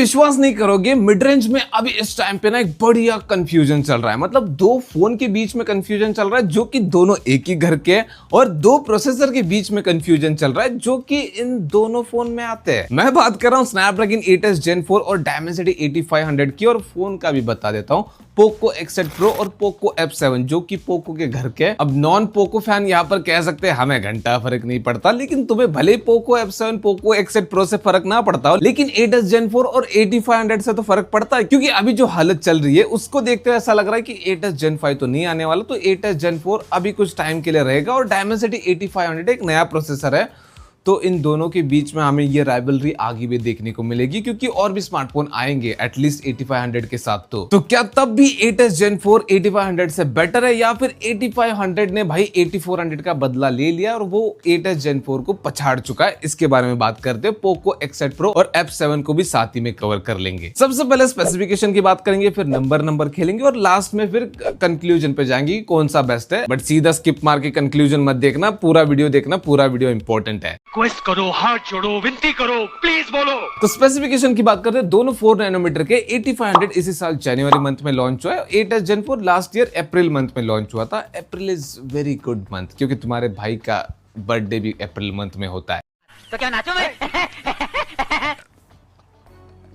विश्वास नहीं करोगे, मिड रेंज में अभी इस टाइम पे ना एक बढ़िया कंफ्यूजन चल रहा है। मतलब दो फोन के बीच में कंफ्यूजन चल रहा है जो कि दोनों एक ही घर के हैं, और दो प्रोसेसर के बीच में कंफ्यूजन चल रहा है जो कि इन दोनों फोन में आते हैं। मैं बात कर रहा हूं स्नैपड्रैगन 8s Gen 4 और Dimensity 8500 की, और फोन का भी बता देता हूं पोको X8 Pro और पोको F7 जो कि पोको के घर के। अब नॉन पोको फैन यहाँ पर कह सकते हैं हमें घंटा फर्क नहीं पड़ता, लेकिन तुम्हें भले Poco F7 Poco X8 Pro से फर्क ना पड़ता हो, लेकिन 8s Gen 4 और 8500 से तो फर्क पड़ता है। क्योंकि अभी जो हालत चल रही है उसको देखते हुए ऐसा लग रहा है कि 8s Gen 5 तो नहीं आने वाला, तो 8s Gen 4 अभी कुछ टाइम के लिए रहेगा। और Dimensity 8500 एक नया प्रोसेसर है, तो इन दोनों के बीच में हमें ये राइवलरी आगे भी देखने को मिलेगी, क्योंकि और भी स्मार्टफोन आएंगे एटलीस्ट 8500 के साथ। तो क्या तब भी 8s Gen 4 8500 से बेटर है, या फिर 8500 ने भाई 8400 का बदला ले लिया और वो 8s Gen 4 को पछाड़ चुका है? इसके बारे में बात करते हैं। पोको X8 Pro और F7 को भी साथ ही में कवर कर लेंगे। सबसे पहले स्पेसिफिकेशन की बात करेंगे, फिर नंबर खेलेंगे, और लास्ट में फिर कंक्लूजन पे जाएंगे कौन सा बेस्ट है। बट सीधा स्किप मार के कंक्लूजन मत देखना, पूरा वीडियो देखना, पूरा वीडियो इंपॉर्टेंट है। रिक्वेस्ट करो, हाथ जोड़ो, विनती करो, प्लीज बोलो। तो स्पेसिफिकेशन की बात करते हैं, दोनों 4 नैनोमीटर के। 8500 इसी साल जनवरी मंथ में लॉन्च हुआ है। 8s Gen 4 last year April month में लॉन्च हुआ था। April is very good month, क्योंकि तुम्हारे भाई का बर्थडे भी अप्रैल मंथ में होता है। तो क्या नाचो मैं?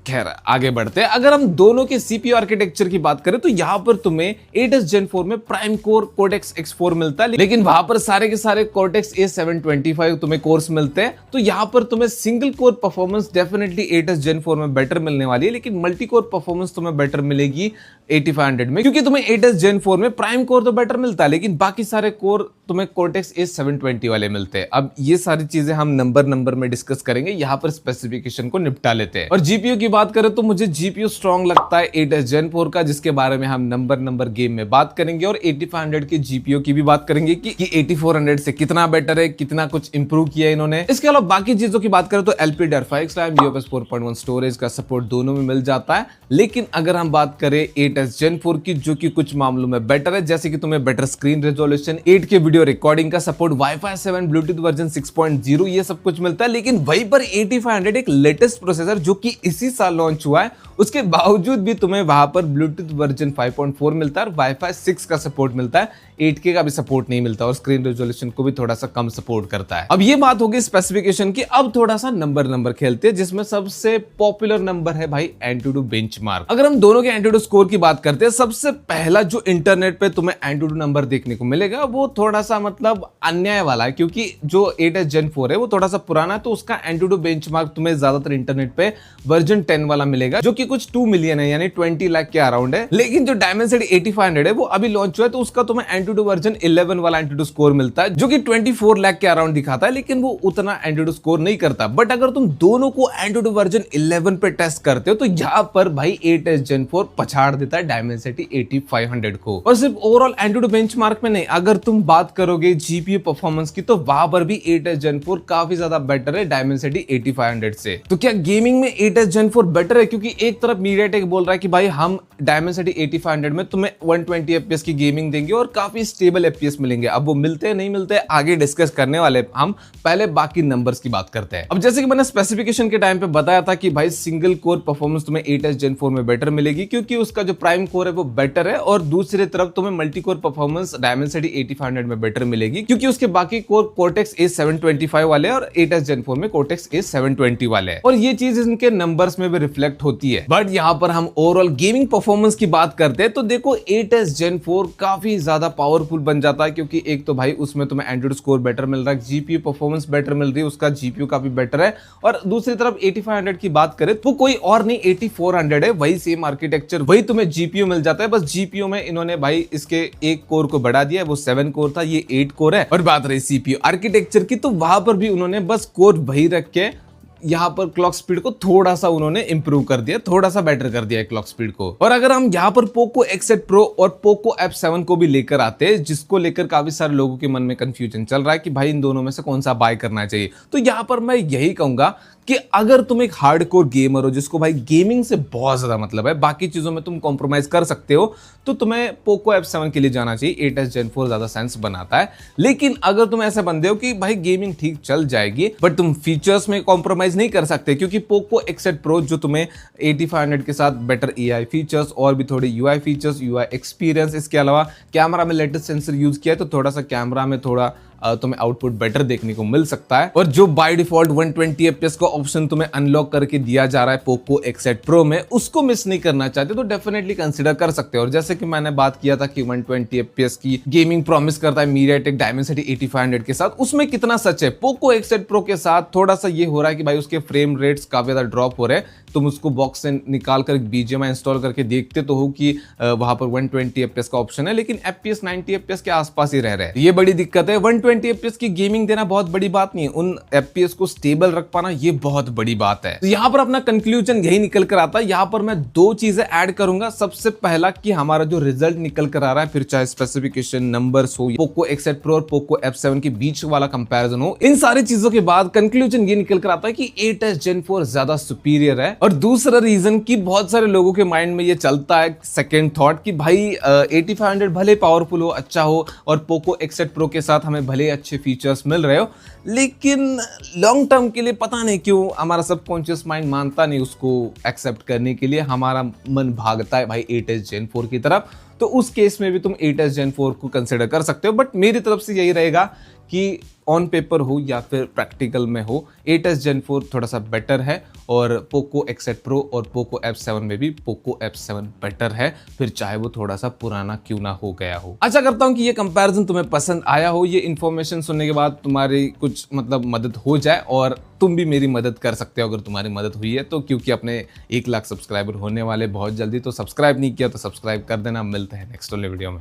खैर आगे बढ़ते हैं। अगर हम दोनों के सीपीयू आर्किटेक्चर की बात करें तो यहां पर तुम्हें 8s Gen 4 में प्राइम कोर Cortex X4 मिलता है, लेकिन वहां पर सारे के सारे Cortex A725 तुम्हें कोर्स मिलते हैं। तो यहां पर तुम्हें single core performance definitely 8s Gen 4 में बेटर मिलने वाली है, लेकिन मल्टी कोर परफॉर्मेंस तुम्हें बेटर मिलेगी 8500 में, क्योंकि तुम्हें 8s Gen 4 में प्राइम कोर तो बेटर मिलता है, लेकिन बाकी सारे कोर तुम्हें Cortex A720 वाले मिलते हैं। अब ये सारी चीजें हम नंबर में डिस्कस करेंगे, यहां पर स्पेसिफिकेशन को निपटा लेते हैं। और जीपीयू की बात करें तो मुझे जीपीयू स्ट्रॉन्ग लगता है 8s Gen 4 का, जिसके बारे में हम नंबर गेम में बात करेंगे, और 8500 के जीपीयू की भी बात करेंगे कि 8400 से कितना बेटर है, कितना कुछ इंप्रूव किया है इन्होंने। इसके अलावा बाकी चीजों की बात करें तो LPDDR5 UFS 4.1 स्टोरेज का सपोर्ट दोनों में मिल जाता है। लेकिन अगर हम बात करें 8s Gen 4 की, जो कि कुछ मामलों में बेटर है, जैसे कि तुम्हें better screen resolution, 8K video recording का सपोर्ट, Wi-Fi 7, ब्लूटूथ वर्जन 6.0, ये सब कुछ मिलता है। लेकिन वहीं पर 8500 एक लेटेस्ट प्रोसेसर जो कि इसी साल लॉन्च हुआ है, उसके बावजूद भी तुम्हें वहां पर ब्लूटूथ वर्जन 5.4 मिलता है और Wi-Fi 6 का सपोर्ट मिलता है। 8K का भी सपोर्ट नहीं मिलता, और स्क्रीन रेजोल्यूशन को भी थोड़ा सा कम सपोर्ट करता है। अब ये बात होगी स्पेसिफिकेशन की। अब थोड़ा सा नंबर खेलते हैं, जिसमें सबसे पॉपुलर नंबर है भाई एंटूडू बेंचमार्क। अगर हम दोनों के एंटूडू स्कोर की बात करते हैं, सबसे पहला जो इंटरनेट पे तुम्हें एंटूडू नंबर देखने को मिलेगा वो थोड़ा सा मतलब अन्याय वाला है, क्योंकि जो 8s Gen 4 है वो थोड़ा सा पुराना है, तो उसका एंटूडू बेंचमार्क तुम्हें ज्यादातर इंटरनेट पे वर्जन 10 वाला मिलेगा, जो कि कुछ 2 मिलियन है, यानी 20 लाख के अराउंड है। लेकिन जो Dimensity 8500 है वो अभी लॉन्च हुआ है, तो उसका तुम्हें एंटूडू वर्जन 11 वाला एंटूडू स्कोर मिलता है, जो कि 24 लाख के अराउंड दिखाता है, लेकिन वो उतना एंटूडू स्कोर नहीं करता। बट अगर तुम दोनों को एंटूडू वर्जन 11 पे टेस्ट करते हो तो यहां पर भाई 8s Gen 4 पछाड़ देता है Dimensity 8500 को। और सिर्फ ओवरऑल एंटूडू बेंचमार्क में नहीं, अगर तुम बात करोगे जीपीयू परफॉर्मेंस की, तो वहां पर भी 8s Gen 4 काफी ज्यादा बेटर है Dimensity 8500 से। तो क्या गेमिंग में 8s Gen 4 बेटर है? क्योंकि एक तरफ MediaTek बोल रहा है कि भाई हम Dimensity 8500 में तुम्हें 120 FPS की गेमिंग देंगे और काफी स्टेबल FPS मिलेंगे। अब वो मिलते हैं नहीं मिलते आगे डिस्कस करने वाले, हम पहले बाकी नंबर्स की बात करते हैं। अब जैसे कि मैंने स्पेसिफिकेशन के टाइम पे बताया था कि भाई सिंगल कोर परफॉर्मेंस तुम्हें 8s Gen 4 में बेटर मिलेगी, क्योंकि उसका जो प्राइम कोर है वो बेटर है, और दूसरी तरफ तुम्हें मल्टी कोर परफॉर्मेंस Dimensity 8500 में बेटर मिलेगी, क्योंकि उसके बाकी कोर Cortex A725 वाले और 8s Gen 4 में Cortex A720 वाले हैं, और ये चीज इनके नंबर्स में भी रिफ्लेक्ट होती है। बट यहाँ पर हम ओवरऑल गेमिंग परफॉर्मेंस की बात करते हैं तो देखो 8s Gen 4 काफी ज्यादा पावरफुल बन जाता है, क्योंकि एक तो भाई उसमें तुम्हें एंड्रॉइड स्कोर बेटर मिल रहा है, जीपीयू परफॉर्मेंस बेटर मिल रही है, उसका जीपीयू काफी बेटर है। और दूसरी तरफ 8500 की बात करें तो कोई और नहीं 8400 है, वही सेम आर्किटेक्चर, वही तुम्हें जीपीयू मिल जाता है। बस जीपीयू में इन्होंने भाई इसके एक कोर को बढ़ा दिया है, वो 7 कोर था, ये 8 कोर है। और बात रही सीपीयू आर्किटेक्चर की, तो वहां पर भी उन्होंने बस कोर वही रख के यहाँ पर क्लॉक स्पीड को थोड़ा सा उन्होंने इंप्रूव कर दिया, थोड़ा सा बेटर कर दिया है क्लॉक स्पीड को। और अगर हम यहाँ पर पोको X8 Pro और पोको F7 को भी लेकर आते हैं, जिसको लेकर काफी सारे लोगों के मन में कंफ्यूजन चल रहा है कि भाई इन दोनों में से कौन सा बाय करना चाहिए, तो यहाँ पर मैं यही कहूंगा कि अगर तुम एक हार्डकोर गेमर हो जिसको भाई गेमिंग से बहुत ज्यादा मतलब है, बाकी चीजों में तुम कॉम्प्रोमाइज कर सकते हो, तो तुम्हें पोको F7 के लिए जाना चाहिए। 8s Gen 4 ज्यादा सेंस बनाता है। लेकिन अगर तुम ऐसे बंदे हो कि भाई गेमिंग ठीक चल जाएगी बट तुम फीचर्स में कॉम्प्रोमाइज नहीं कर सकते, क्योंकि पोको X8 Pro जो तुम्हें 8500 के साथ बेटर AI फीचर्स और भी थोड़े UI फीचर्स, UI एक्सपीरियंस, इसके अलावा कैमरा में लेटेस्ट सेंसर यूज किया है तो थोड़ा सा कैमरा में थोड़ा तुम्हें आउटपुट बेटर देखने को मिल सकता है। और जो बाय डिफॉल्ट 120 FPS का ऑप्शन तुम्हें अनलॉक करके दिया जा रहा है पोको X8 Pro में, उसको मिस नहीं करना चाहते तो डेफिनेटली कंसीडर कर सकते हो। और जैसे कि मैंने बात किया था कि 120 FPS की गेमिंग प्रॉमिस करता है MediaTek Dimensity 8500 के साथ, उसमें कितना सच है? पोको X8 Pro के साथ थोड़ा सा ये हो रहा है कि भाई उसके फ्रेम रेट्स काफी ज्यादा ड्रॉप हो रहे हैं। तुम उसको बॉक्स से निकाल कर BGMI इंस्टॉल करके देखते तो हो कि वहां पर 120 FPS का ऑप्शन है, लेकिन FPS 90 FPS के आसपास ही रह रहे हैं। ये बड़ी दिक्कत है। 120 FPS की गेमिंग देना बहुत बड़ी बात नहीं है, उन FPS को स्टेबल रख पाना ये बहुत बड़ी बात है। तो यहाँ पर अपना कंक्लूजन यही निकल कर आता है। यहाँ पर मैं दो चीजें ऐड करूंगा। सबसे पहला कि हमारा जो रिजल्ट निकल कर आ रहा है, फिर चाहे स्पेसिफिकेशन नंबर्स हो, पोको X8 Pro और पोको F7 के बीच वाला कंपैरिजन हो, इन सारी चीजों के बाद कंक्लूजन ये निकल कर आता है कि 8s Gen 4 ज्यादा सुपीरियर है। और दूसरा रीजन कि बहुत सारे लोगों के माइंड में ये चलता है सेकेंड थॉट कि भाई 8500 भले पावरफुल हो, अच्छा हो, और पोको X8 Pro के साथ हमें भले अच्छे फीचर्स मिल रहे हो, लेकिन लॉन्ग टर्म के लिए पता नहीं क्यों हमारा सबकॉन्शियस माइंड मानता नहीं उसको एक्सेप्ट करने के लिए, हमारा मन भागता है भाई 8s Gen 4 की तरफ। तो उस केस में भी तुम 8s Gen 4 को कंसिडर कर सकते हो। बट मेरी तरफ से यही रहेगा कि ऑन पेपर हो या फिर प्रैक्टिकल में हो, 8s Gen 4 थोड़ा सा बेटर है, और पोको X8 Pro और पोको F7 में भी पोको F7 बेटर है, फिर चाहे वो थोड़ा सा पुराना क्यों ना हो गया हो। आशा करता हूं कि ये कंपैरिजन तुम्हें पसंद आया हो, ये इन्फॉर्मेशन सुनने के बाद तुम्हारी कुछ मतलब मदद हो जाए, और तुम भी मेरी मदद कर सकते हो अगर तुम्हारी मदद हुई है तो, क्योंकि अपने 1 लाख सब्सक्राइबर होने वाले बहुत जल्दी। तो सब्सक्राइब नहीं किया तो सब्सक्राइब कर देना। मिलते हैं नेक्स्ट वाले वीडियो में।